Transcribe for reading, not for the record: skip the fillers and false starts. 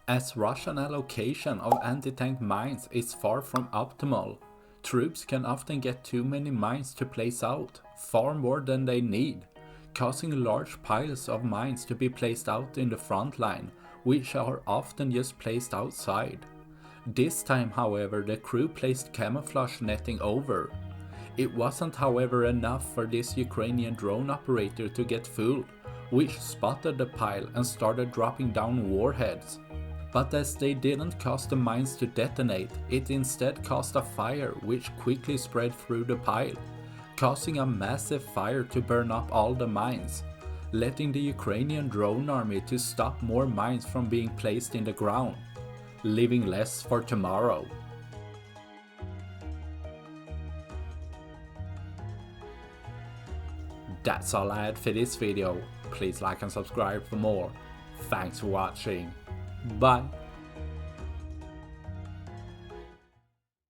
As Russian allocation of anti-tank mines is far from optimal, troops can often get too many mines to place out, far more than they need, causing large piles of mines to be placed out in the front line, which are often just placed outside. This time, however, the crew placed camouflage netting over. It wasn't, however, enough for this Ukrainian drone operator to get fooled, which spotted the pile and started dropping down warheads. But as they didn't cause the mines to detonate, it instead caused a fire which quickly spread through the pile, causing a massive fire to burn up all the mines, letting the Ukrainian drone army to stop more mines from being placed in the ground, leaving less for tomorrow. That's all I had for this video. Please like and subscribe for more. Thanks for watching. Bye.